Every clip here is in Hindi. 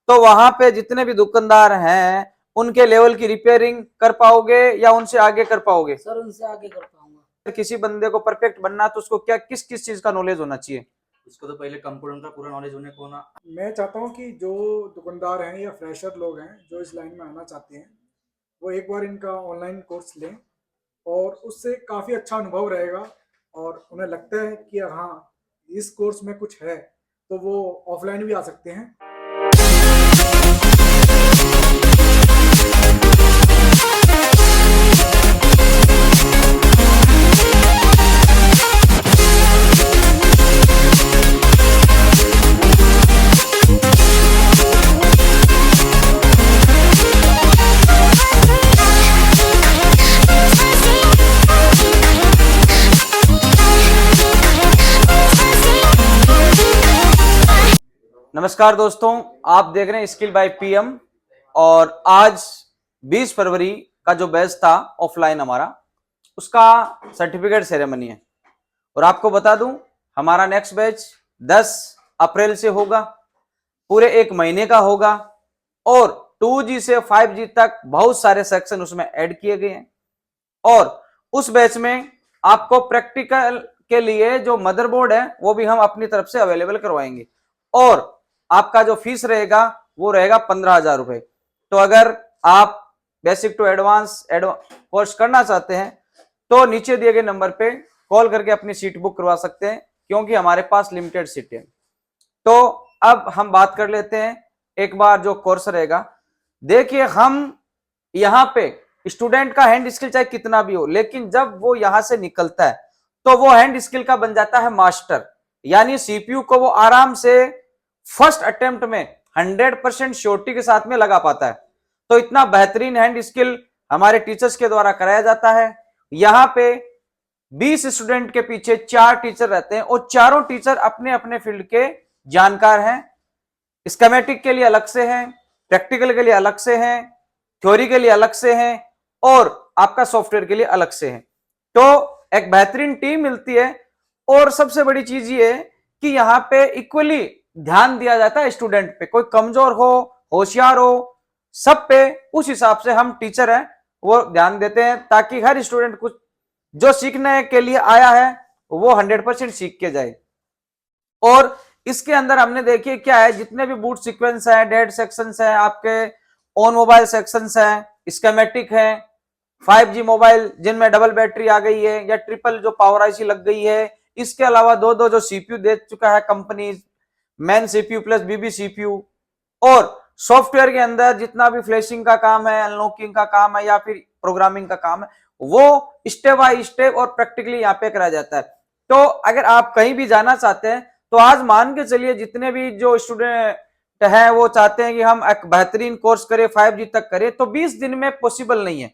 तो वहां पे जितने भी दुकानदार हैं उनके लेवल की रिपेयरिंग कर पाओगे या उनसे आगे कर पाओगे? सर उनसे आगे कर पाऊंगा। किसी बंदे को परफेक्ट बनना तो उसको क्या किस किस चीज का नॉलेज होना चाहिए? उसको तो पहले कंप्यूटर का पूरा नॉलेज होने को ना। मैं चाहता हूँ कि जो दुकानदार हैं या फ्रेशर लोग हैं जो इस लाइन में आना चाहते हैं वो एक बार इनका ऑनलाइन कोर्स लें और उससे काफ़ी अच्छा अनुभव रहेगा और उन्हें लगता है कि हाँ इस कोर्स में कुछ है तो वो ऑफलाइन भी आ सकते हैं। नमस्कार दोस्तों, आप देख रहे हैं स्किल बाय पीएम और आज 20 फरवरी का जो बैच था ऑफलाइन हमारा उसका सर्टिफिकेट सेरेमनी है। और आपको बता दूं हमारा नेक्स्ट बैच 10 अप्रैल से होगा, पूरे एक महीने का होगा और 2G से 5G तक बहुत सारे सेक्शन उसमें ऐड किए गए हैं। और उस बैच में आपको प्रैक्टिकल के लिए जो मदरबोर्ड है वो भी हम अपनी तरफ से अवेलेबल करवाएंगे और आपका जो फीस रहेगा वो रहेगा 15,000 रुपए। तो अगर आप बेसिक टू एडवांस कोर्स करना चाहते हैं तो नीचे दिए गए नंबर पे कॉल करके अपनी सीट बुक करवा सकते हैं, क्योंकि हमारे पास लिमिटेड सीट है। तो अब हम बात कर लेते हैं एक बार जो कोर्स रहेगा। देखिए, हम यहाँ पे स्टूडेंट का हैंड स्किल चाहे कितना भी हो, लेकिन जब वो यहां से निकलता है तो वो हैंड स्किल का बन जाता है मास्टर, यानी सीपीयू को वो आराम से फर्स्ट अटेम्प्ट में 100% श्योरिटी के साथ में लगा पाता है। तो इतना बेहतरीन हैंड स्किल हमारे टीचर्स के द्वारा कराया जाता है। यहाँ पे 20 स्टूडेंट के पीछे 4 टीचर रहते हैं और चारों टीचर अपने अपने फील्ड के जानकार हैं। स्कीमेटिक के लिए अलग से हैं, प्रैक्टिकल के लिए अलग से हैं, थ्योरी के लिए अलग से हैं और आपका सॉफ्टवेयर के लिए अलग से हैं। तो एक बेहतरीन टीम मिलती है और सबसे बड़ी चीज ये है कि यहाँ पे इक्वली ध्यान दिया जाता है स्टूडेंट पे, कोई कमजोर हो होशियार हो, सब पे उस हिसाब से हम टीचर हैं वो ध्यान देते हैं, ताकि हर स्टूडेंट कुछ जो सीखने के लिए आया है वो 100% सीख के जाए। और इसके अंदर हमने देखिए क्या है, जितने भी बूट सीक्वेंस है, डेड सेक्शंस है, आपके ऑन मोबाइल सेक्शंस है, स्कीमेटिक है, 5G मोबाइल जिनमें डबल बैटरी आ गई है या ट्रिपल जो पावर आईसी लग गई है, इसके अलावा दो जो सीपीयू दे चुका है कंपनी, मैन सीपीयू प्लस बीबी सीपीयू, और सॉफ्टवेयर के अंदर जितना भी फ्लैशिंग का काम है, अनलॉकिंग का काम है या फिर प्रोग्रामिंग का काम है, वो स्टेप बाय स्टेप और प्रैक्टिकली यहाँ पे कराया जाता है। तो अगर आप कहीं भी जाना चाहते हैं तो आज मान के चलिए जितने भी जो स्टूडेंट हैं वो चाहते हैं कि हम एक बेहतरीन कोर्स करें, 5G तक करें, तो 20 दिन में पॉसिबल नहीं है।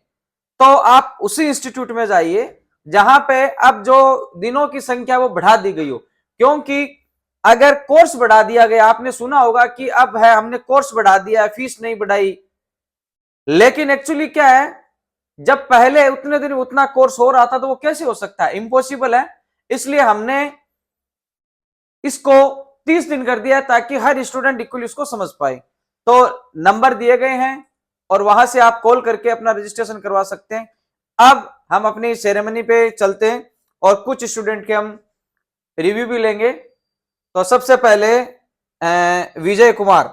तो आप उसी इंस्टीट्यूट में जाइए जहां पे अब जो दिनों की संख्या वो बढ़ा दी गई हो, क्योंकि अगर कोर्स बढ़ा दिया गया, आपने सुना होगा कि अब है हमने कोर्स बढ़ा दिया है, फीस नहीं बढ़ाई, लेकिन एक्चुअली क्या है, जब पहले उतने दिन उतना कोर्स हो रहा था तो वो कैसे हो सकता है, इम्पॉसिबल है। इसलिए हमने इसको 30 दिन कर दिया ताकि हर स्टूडेंट इक्वली इसको समझ पाए। तो नंबर दिए गए हैं और वहां से आप कॉल करके अपना रजिस्ट्रेशन करवा सकते हैं। अब हम अपनी सेरेमनी पे चलते हैं और कुछ स्टूडेंट के हम रिव्यू भी लेंगे। तो सबसे पहले विजय कुमार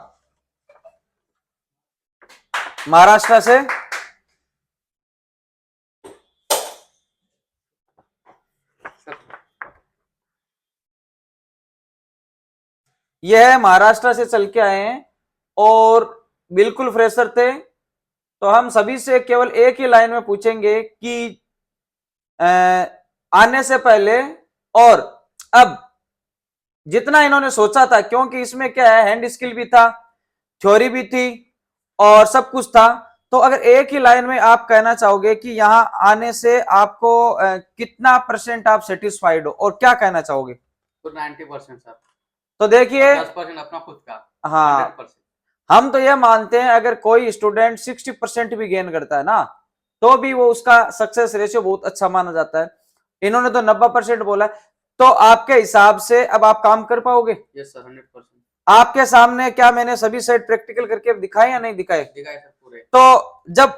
महाराष्ट्र से, यह है महाराष्ट्र से चल के आए हैं और बिल्कुल फ्रेशर थे। तो हम सभी से केवल एक ही लाइन में पूछेंगे कि आने से पहले और अब जितना इन्होंने सोचा था, क्योंकि इसमें क्या है, हैंड स्किल भी था, थ्योरी भी थी और सब कुछ था, तो अगर एक ही लाइन में आप कहना चाहोगे कि यहाँ आने से आपको कितना % आप सेटिस्फाइड हो और क्या कहना चाहोगे? तो 90% सर। तो देखिए 10% अपना खुद का। हाँ 100%। हम तो यह मानते हैं अगर कोई स्टूडेंट 60% भी गेन करता है ना तो भी वो उसका सक्सेस रेशियो बहुत अच्छा माना जाता है। इन्होंने तो 90% बोला, तो आपके हिसाब से अब आप काम कर पाओगे? Yes sir, 100%। आपके सामने क्या मैंने सभी सेट प्रैक्टिकल करके दिखाए या नहीं दिखाए? दिखाए सर पूरे। तो जब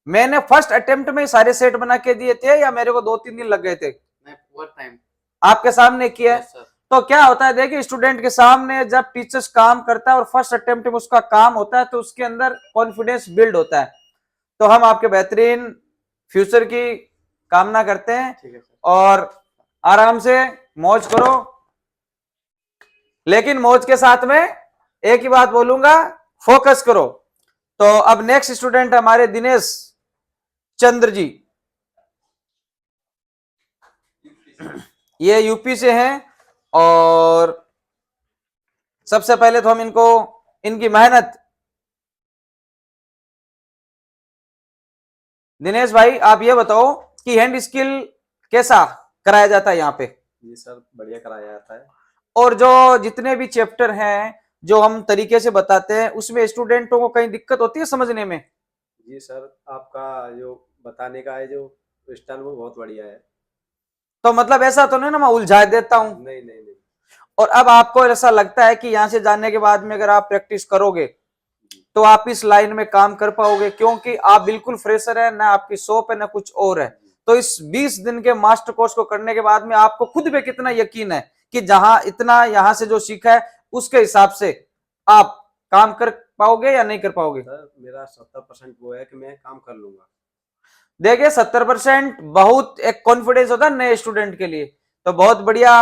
मैंने फर्स्ट अटेम्प्ट में सारे सेट बना के दिए थे या मेरे को 2-3 दिन लग गए थे? नहीं, फर्स्ट टाइम। आपके सामने किया है। Yes sir. तो क्या होता है, देखिए स्टूडेंट के सामने जब टीचर्स काम करता है और फर्स्ट अटेम्प्ट में उसका काम होता है तो उसके अंदर कॉन्फिडेंस बिल्ड होता है। तो हम आपके बेहतरीन फ्यूचर की कामना करते हैं ठीक है सर। और आराम से मौज करो, लेकिन मौज के साथ में एक ही बात बोलूंगा, फोकस करो। तो अब नेक्स्ट स्टूडेंट हमारे दिनेश चंद्र जी, ये यूपी से हैं और सबसे पहले तो हम इनको इनकी मेहनत, दिनेश भाई आप ये बताओ कि हैंड स्किल कैसा कराया जाता है यहाँ पे? जी सर, बढ़िया कराया जाता है। और जो जितने भी चैप्टर हैं जो हम तरीके से बताते हैं उसमें स्टूडेंटों को कहीं दिक्कत होती है समझने में? जी सर, आपका जो बताने का है जो स्टाइल वो बहुत बढ़िया है। तो मतलब ऐसा तो नहीं ना मैं उलझा देता हूं? नहीं नहीं नहीं। और अब आपको ऐसा लगता है कि यहाँ से जाने के बाद में अगर आप प्रैक्टिस करोगे तो आप इस लाइन में काम कर पाओगे, क्योंकि आप बिल्कुल फ्रेशर है, ना आपकी शॉप है ना कुछ और है। तो इस 20 दिन के मास्टर कोर्स को करने के बाद में आपको खुद पे कितना यकीन है कि जहां इतना यहां से जो सीखा है उसके हिसाब से आप काम कर पाओगे या नहीं कर पाओगे? सर मेरा 70% वो है कि मैं काम कर लूंगा। देखिए 70% बहुत एक कॉन्फिडेंस होता है नए स्टूडेंट के लिए। तो बहुत बढ़िया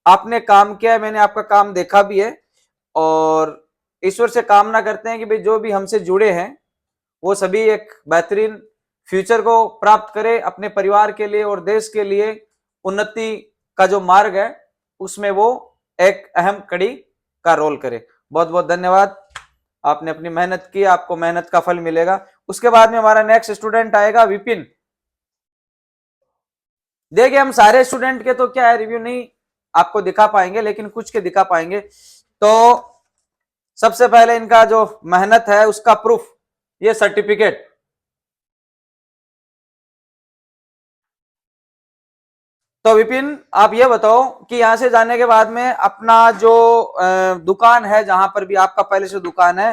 आपने काम किया है, मैंने आपका काम देखा भी है और ईश्वर से कामना करते हैं कि भाई जो भी हमसे जुड़े हैं वो सभी एक बेहतरीन फ्यूचर को प्राप्त करे, अपने परिवार के लिए और देश के लिए उन्नति का जो मार्ग है उसमें वो एक अहम कड़ी का रोल करे। बहुत बहुत धन्यवाद, आपने अपनी मेहनत की, आपको मेहनत का फल मिलेगा। उसके बाद में हमारा नेक्स्ट स्टूडेंट आएगा विपिन। देखिए हम सारे स्टूडेंट के तो क्या है रिव्यू नहीं आपको दिखा पाएंगे, लेकिन कुछ के दिखा पाएंगे। तो सबसे पहले इनका जो मेहनत है उसका प्रूफ, ये सर्टिफिकेट। तो विपिन आप ये बताओ कि यहां से जाने के बाद में अपना जो दुकान है, जहां पर भी आपका पहले से दुकान है,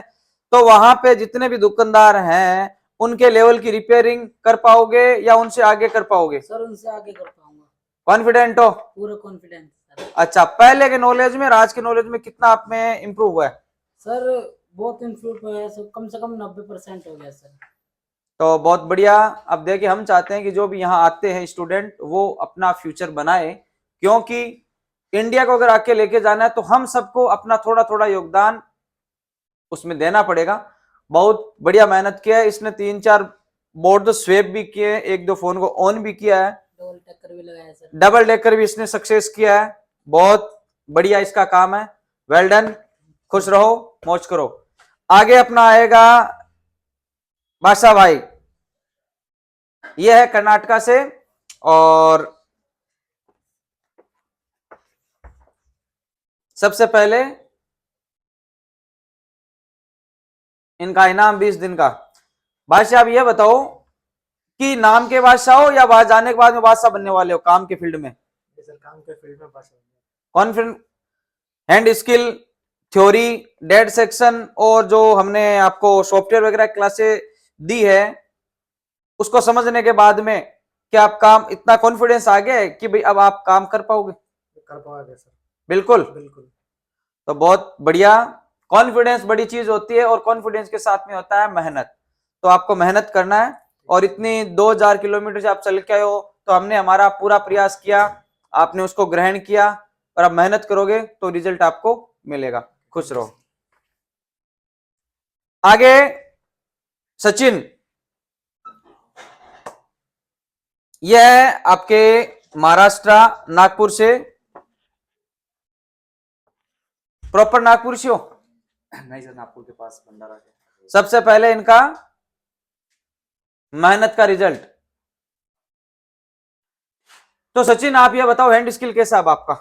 तो वहां पे जितने भी दुकानदार हैं उनके लेवल की रिपेयरिंग कर पाओगे या उनसे आगे कर पाओगे? सर उनसे आगे कर पाऊंगा, कॉन्फिडेंट हो? पूरा कॉन्फिडेंस सर। अच्छा, पहले के नॉलेज में और आज के नॉलेज में कितना आप में इंप्रूव हुआ है? सर बहुत इम्प्रूव हुआ है सर, कम से कम 90% हो गया सर। तो बहुत बढ़िया। अब देखिए हम चाहते हैं कि जो भी यहाँ आते हैं स्टूडेंट वो अपना फ्यूचर बनाए, क्योंकि इंडिया को अगर आके लेके जाना है तो हम सबको अपना थोड़ा थोड़ा योगदान उसमें देना पड़ेगा। बहुत बढ़िया मेहनत किया है इसने, 3-4 बोर्ड तो स्वेप भी किए, 1-2 फोन को ऑन भी किया है, डबल टक्कर भी लगाया सर, डबल डेकर भी इसने सक्सेस किया है। बहुत बढ़िया इसका काम है, वेल डन, खुश रहो, मौज करो। आगे अपना आएगा बादशाह भाई, ये है कर्नाटका से और सबसे पहले इनका इनाम 20 दिन का। बादशाह आप ये बताओ कि नाम के बादशाह हो या वहां जाने के बाद में बादशाह बनने वाले हो काम के फील्ड में? सर काम के फील्ड में पास confident, hand skill, theory, dead section और जो हमने आपको सॉफ्टवेयर वगैरह क्लासे दी है उसको समझने के बाद में क्या आप काम इतना कॉन्फिडेंस आ गया है कि भाई अब आप काम कर पाओगे? कर पाओगे सर? बिल्कुल। बिल्कुल। तो बहुत बढ़िया, कॉन्फिडेंस बड़ी चीज होती है और कॉन्फिडेंस के साथ में होता है मेहनत। तो आपको मेहनत करना है और इतनी 2000 किलोमीटर से आप चल के आए हो तो हमने हमारा पूरा प्रयास किया, आपने उसको ग्रहण किया और अब मेहनत करोगे तो रिजल्ट आपको मिलेगा। खुश रहो। आगे सचिन, यह है आपके महाराष्ट्र नागपुर से, प्रॉपर नागपुर से हो? नहीं सर, नागपुर के पास भंडारा के। सबसे पहले इनका मेहनत का रिजल्ट। तो सचिन आप ये बताओ हैंड स्किल कैसा अब आपका?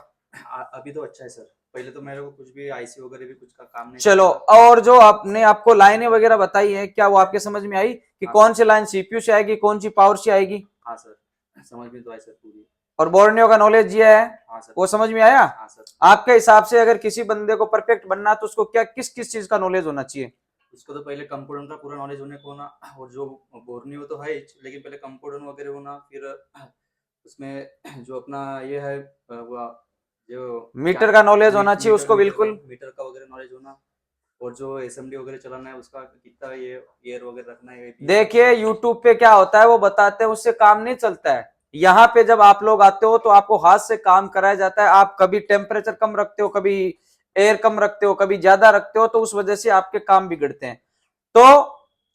अभी तो अच्छा है सर, पहले तो मेरे को कुछ भी आईसी वगैरह भी कुछ का काम नहीं। चलो, और जो आपने आपको लाइनें वगैरह बताई है क्या वो आपके समझ में आई कि हाँ। कौन सी लाइन सीपीयू से आएगी, कौन सी पावर से आएगी? हाँ सर, समझ में तो आई सर पूरी। और बोर्नियो का नॉलेज ये है, हाँ सर। वो समझ में आया? हाँ सर। आपके हिसाब से अगर किसी बंदे को परफेक्ट बनना है तो उसको क्या किस किस चीज का नॉलेज होना चाहिए? उसको तो पहले कंप्यूटर का पूरा नॉलेज होने को होना, और जो बोर्नियो तो है ही, लेकिन पहले कंप्यूटर वगैरह होना, फिर उसमें जो अपना ये है वो जो मीटर का नॉलेज होना चाहिए उसको, मीटर बिल्कुल। मीटर का वगैरह नॉलेज होना, और जो असेंबली वगैरह चलाना है उसका कितना ये एयर वगैरह रखना है। देखिए यूट्यूब पे क्या होता है वो बताते हैं, उससे काम नहीं चलता है। यहाँ पे जब आप लोग आते हो तो आपको हाथ से काम कराया जाता है। आप कभी टेम्परेचर कम रखते हो, कभी एयर कम रखते हो, कभी ज्यादा रखते हो, तो उस वजह से आपके काम बिगड़ते हैं। तो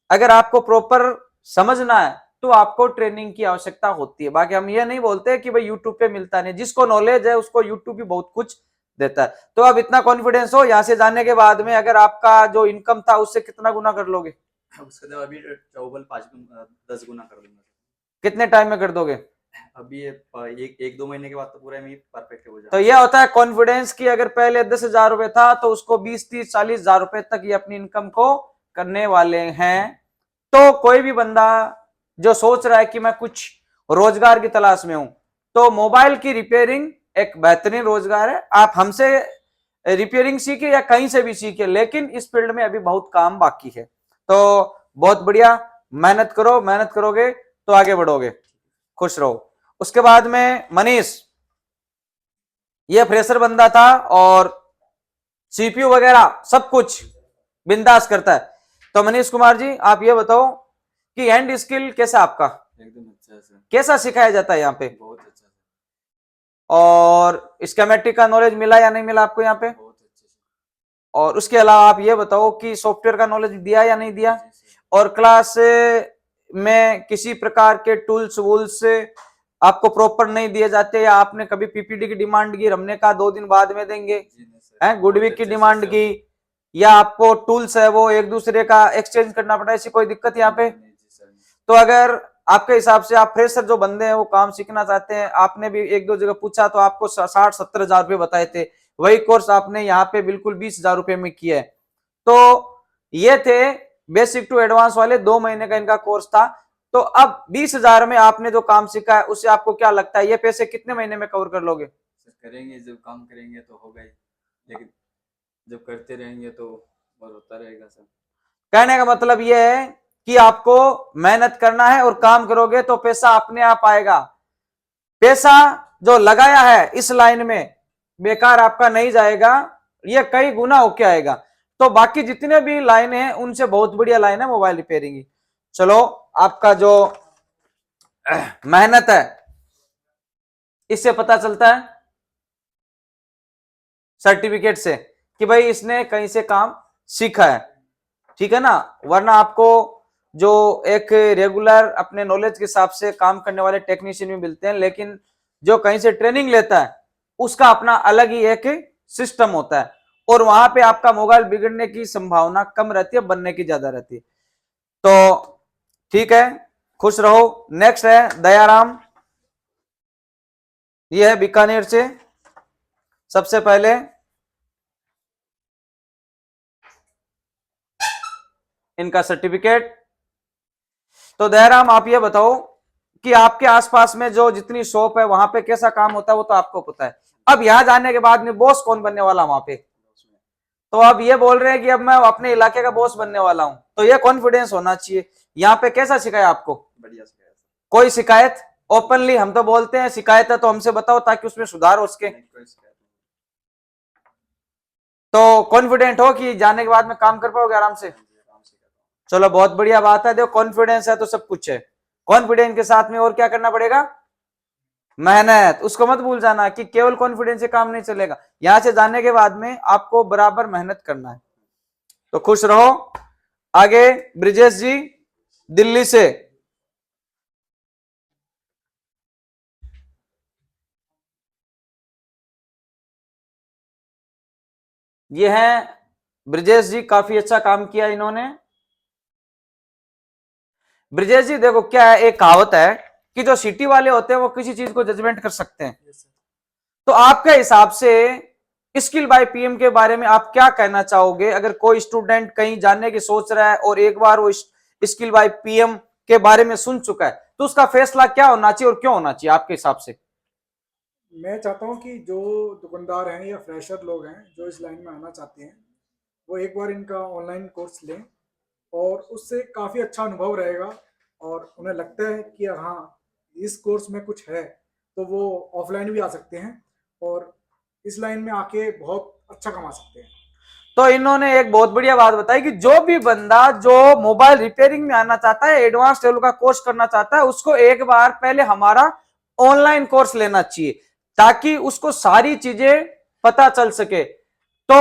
अगर आपको प्रॉपर समझना है तो आपको ट्रेनिंग की आवश्यकता होती है। बाकी हम ये नहीं बोलते कि भाई यूट्यूब पे मिलता नहीं, जिसको नॉलेज है उसको यूट्यूब भी बहुत कुछ देता है। तो अब इतना कॉन्फिडेंस हो, यहाँ से जाने के बाद में अगर आपका जो इनकम था उससे कितना गुना कर लोगे? उसके बाद अभी डबल 10 गुना कर दूंगा। कितने टाइम में कर दोगे? अभी एक 2 महीने के बाद तो पूरा मैं परफेक्ट हो तो जाएगा। यह होता है कॉन्फिडेंस की अगर पहले 10,000 रुपए था तो उसको 20, 30, 40,000 रुपए तक ये अपनी इनकम को करने वाले हैं। तो कोई भी बंदा जो सोच रहा है कि मैं कुछ रोजगार की तलाश में हूं, तो मोबाइल की रिपेयरिंग एक बेहतरीन रोजगार है। आप हमसे रिपेयरिंग सीखे या कहीं से भी सीखे, लेकिन इस फील्ड में अभी बहुत काम बाकी है। तो बहुत बढ़िया, मेहनत करो, मेहनत करोगे तो आगे बढ़ोगे। खुश रहो। उसके बाद में मनीष, ये फ्रेशर बंदा था और सीपीयू वगैरह सब कुछ बिंदास करता है। तो मनीष कुमार जी आप ये बताओ कि हैंड स्किल कैसा आपका? एकदम अच्छा है सर। कैसा सिखाया जाता है यहाँ पे? बहुत अच्छा सर। और स्कीमेटिक का नॉलेज मिला या नहीं मिला आपको यहाँ पे? बहुत अच्छे से। और उसके अलावा आप ये बताओ कि सॉफ्टवेयर का नॉलेज दिया या नहीं दिया? जी सर। और क्लास में किसी प्रकार के टूल्स वूल्स आपको प्रॉपर नहीं दिए जाते, या आपने कभी पीपीटी की डिमांड की, हमने कहा 2 दिन बाद में देंगे, जी नहीं सर। हैं गुड बहुत वीक की अच्छे से डिमांड सर। की, या आपको टूल्स है वो एक दूसरे का एक्सचेंज करना पड़ा, ऐसी कोई दिक्कत यहाँ पे? नहीं जी सर। तो अगर आपके हिसाब से आप फ्रेशर जो बंदे हैं वो काम सीखना चाहते हैं, आपने भी 1-2 जगह पूछा तो आपको 60-70 हजार रुपए बताए थे, वही कोर्स आपने यहाँ पे बिल्कुल 20,000 रुपए में किया है। तो ये थे बेसिक टू एडवांस वाले 2 महीने का इनका कोर्स था। तो अब 20,000 में आपने जो काम सीखा है उससे आपको क्या लगता है ये पैसे कितने महीने में कवर कर लोगे? सर करेंगे, जब काम करेंगे तो होगा ही, लेकिन जब करते रहेंगे तो और होता रहेगा सर। कहने का मतलब ये है कि आपको मेहनत करना है और काम करोगे तो पैसा अपने आप आएगा। पैसा जो लगाया है इस लाइन में बेकार आपका नहीं जाएगा, ये कई गुना होके आएगा। तो बाकी जितने भी लाइन है उनसे बहुत बढ़िया लाइन है मोबाइल रिपेयरिंग की। चलो आपका जो मेहनत है इससे पता चलता है, सर्टिफिकेट से, कि भाई इसने कहीं से काम सीखा है, ठीक है ना। वरना आपको जो एक रेगुलर अपने नॉलेज के हिसाब से काम करने वाले टेक्नीशियन भी मिलते हैं, लेकिन जो कहीं से ट्रेनिंग लेता है उसका अपना अलग ही एक सिस्टम होता है, और वहां पे आपका मोबाइल बिगड़ने की संभावना कम रहती है, बनने की ज्यादा रहती है। तो ठीक है, खुश रहो। नेक्स्ट है दयाराम, ये है बीकानेर से। सबसे पहले इनका सर्टिफिकेट। तो दयाराम आप ये बताओ कि आपके आसपास में जो जितनी शॉप है वहां पे कैसा काम होता है वो तो आपको पता है। अब यहां जाने के बाद में बॉस कौन बनने वाला वहां पे? तो अब ये बोल रहे हैं कि अब मैं अपने इलाके का बॉस बनने वाला हूं, तो ये कॉन्फिडेंस होना चाहिए। यहाँ पे कैसा सिखाया आपको? बढ़िया सिखाया सर। कोई शिकायत? ओपनली हम तो बोलते हैं शिकायत है तो हमसे बताओ ताकि उसमें सुधार हो सके। नहीं, कोई शिकायत तो कॉन्फिडेंट हो कि जाने के बाद में काम कर पाओगे आराम से? नहीं। आराम से करता हूँ। चलो बहुत बढ़िया बात है। देखो कॉन्फिडेंस है तो सब कुछ है। कॉन्फिडेंस के साथ में और क्या करना पड़ेगा? मेहनत। उसको मत भूल जाना कि केवल कॉन्फिडेंस से काम नहीं चलेगा, यहां से जाने के बाद में आपको बराबर मेहनत करना है। तो खुश रहो। आगे ब्रिजेश जी दिल्ली से। ये हैं ब्रिजेश जी, काफी अच्छा काम किया इन्होंने। ब्रिजेश जी देखो क्या है, एक कहावत है कि जो सिटी वाले होते हैं वो किसी चीज को जजमेंट कर सकते हैं। तो आपके हिसाब से स्किल बाय पीएम के बारे में आप क्या कहना चाहोगे? अगर कोई स्टूडेंट कहीं जाने की सोच रहा है और एक बार वो स्किल बाय पीएम के बारे में सुन चुका है तो उसका फैसला क्या होना चाहिए और क्यों होना चाहिए आपके हिसाब से? मैं चाहता हूँ कि जो दुकानदार हैं या फ्रेशर लोग हैं जो इस लाइन में आना चाहते हैं, वो एक बार इनका ऑनलाइन कोर्स लें और उससे काफ़ी अच्छा अनुभव रहेगा। और उन्हें लगता है कि हाँ, इस कोर्स में कुछ है, तो वो ऑफलाइन भी आ सकते हैं और इस लाइन में आके बहुत अच्छा कमा सकते हैं। तो इन्होंने एक बहुत बढ़िया बात बताई कि जो भी बंदा जो मोबाइल रिपेयरिंग में आना चाहता है, एडवांस लेवल का कोर्स करना चाहता है, उसको एक बार पहले हमारा ऑनलाइन कोर्स लेना चाहिए ताकि उसको सारी चीजें पता चल सके। तो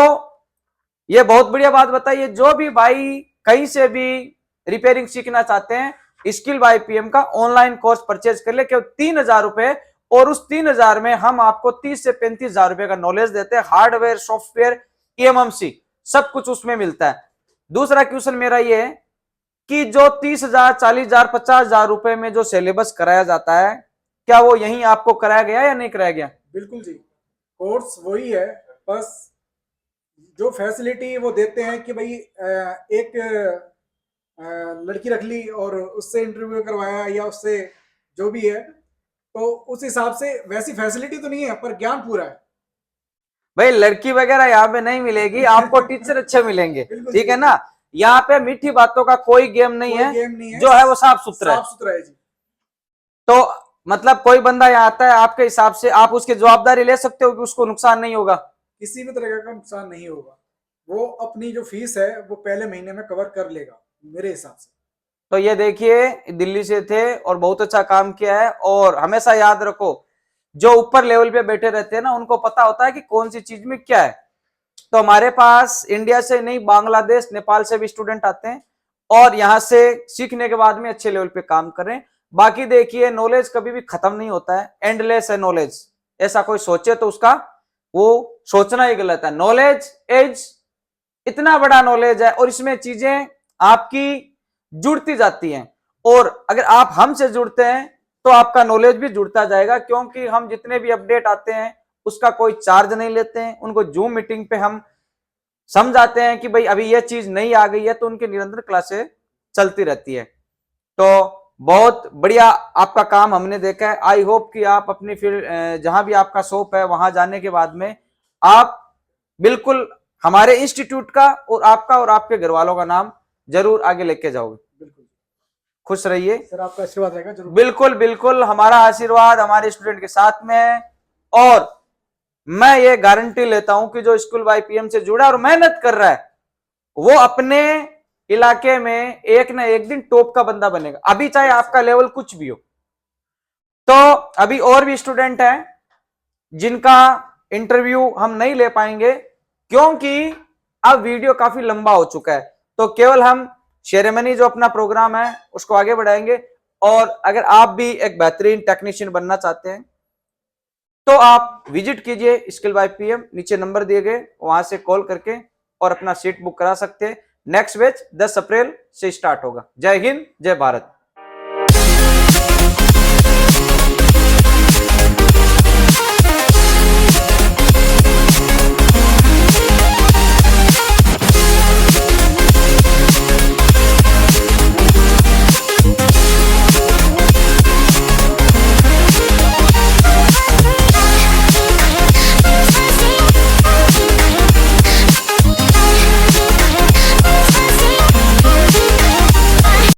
ये बहुत बढ़िया बात बताई है। जो भी भाई कहीं से भी रिपेयरिंग सीखना चाहते हैं, स्किल बाय पीएम का ऑनलाइन कोर्स परचेज कर ले, केवल 3,000 रुपए, और उस 3,000 में हम आपको 30 से 35,000 रुपए का नॉलेज देते हैं। हार्डवेयर, सॉफ्टवेयर, ईएमएमसी सब कुछ उसमें मिलता है। दूसरा क्वेश्चन मेरा ये है कि जो 30,000, 40,000, 50,000 रुपए में जो सिलेबस कराया जाता है, क्या वो यहीं आपको कराया गया या नहीं कराया गया? बिल्कुल जी, कोर्स वही है, बस जो फैसिलिटी वो देते हैं कि भाई एक लड़की रख ली और उससे इंटरव्यू करवाया या उससे जो भी है, तो उस हिसाब से वैसी फैसिलिटी तो नहीं है, पर ज्ञान पूरा है। भाई लड़की वगैरह यहाँ पे नहीं मिलेगी आपको, टीचर अच्छे मिलेंगे, बिल्कुल ठीक है जी, ना। यहाँ पे मीठी बातों का कोई गेम नहीं कोई है, गेम नहीं है, जो है वो साफ सुथरा है। साफ सुथरा है जी। तो मतलब कोई बंदा यहाँ आता है, आपके हिसाब से आप उसकी जवाबदारी ले सकते हो कि उसको नुकसान नहीं होगा? किसी भी तरह का नुकसान नहीं होगा, वो अपनी जो फीस है वो पहले महीने में कवर कर लेगा मेरे हिसाब से। तो ये देखिए, दिल्ली से थे और बहुत अच्छा काम किया है। और हमेशा याद रखो, जो ऊपर लेवल पे बैठे रहते हैं ना, उनको पता होता है कि कौन सी चीज में क्या है। तो हमारे पास इंडिया से नहीं, बांग्लादेश, नेपाल से भी स्टूडेंट आते हैं और यहाँ से सीखने के बाद में अच्छे लेवल पे काम कर रहे हैं। बाकी देखिए, नॉलेज कभी भी खत्म नहीं होता है, एंडलेस है नॉलेज। ऐसा कोई सोचे तो उसका वो सोचना ही गलत है। नॉलेज इज इतना बड़ा नॉलेज है और इसमें चीजें आपकी जुड़ती जाती हैं, और अगर आप हमसे जुड़ते हैं तो आपका नॉलेज भी जुड़ता जाएगा, क्योंकि हम जितने भी अपडेट आते हैं उसका कोई चार्ज नहीं लेते हैं। उनको जूम मीटिंग पे हम समझाते हैं कि भाई अभी ये चीज नई आ गई है, तो उनकी निरंतर क्लासें चलती रहती है। तो बहुत बढ़िया आपका काम हमने देखा है। आई होप कि आप अपनी फिर जहां भी आपका शॉप है वहां जाने के बाद में आप बिल्कुल हमारे इंस्टीट्यूट का और आपका और आपके घर वालों का नाम जरूर आगे लेके जाओगे। बिल्कुल खुश रहिए सर, आपका आशीर्वाद रहेगा जरूर। बिल्कुल बिल्कुल, हमारा आशीर्वाद हमारे स्टूडेंट के साथ में है। और मैं ये गारंटी लेता हूं कि जो स्कूल बाय पीएम से जुड़ा और मेहनत कर रहा है, वो अपने इलाके में एक ना एक दिन टॉप का बंदा बनेगा, अभी चाहे आपका लेवल कुछ भी हो। तो अभी और भी स्टूडेंट हैं जिनका इंटरव्यू हम नहीं ले पाएंगे, क्योंकि अब वीडियो काफी लंबा हो चुका है। तो केवल हम सेरेमनी जो अपना प्रोग्राम है उसको आगे बढ़ाएंगे। और अगर आप भी एक बेहतरीन टेक्नीशियन बनना चाहते हैं तो आप विजिट कीजिए स्किल बाय पीएम, नीचे नंबर दिए गए, वहां से कॉल करके और अपना सीट बुक करा सकते हैं। नेक्स्ट बैच 10 अप्रैल से स्टार्ट होगा। जय हिंद, जय भारत।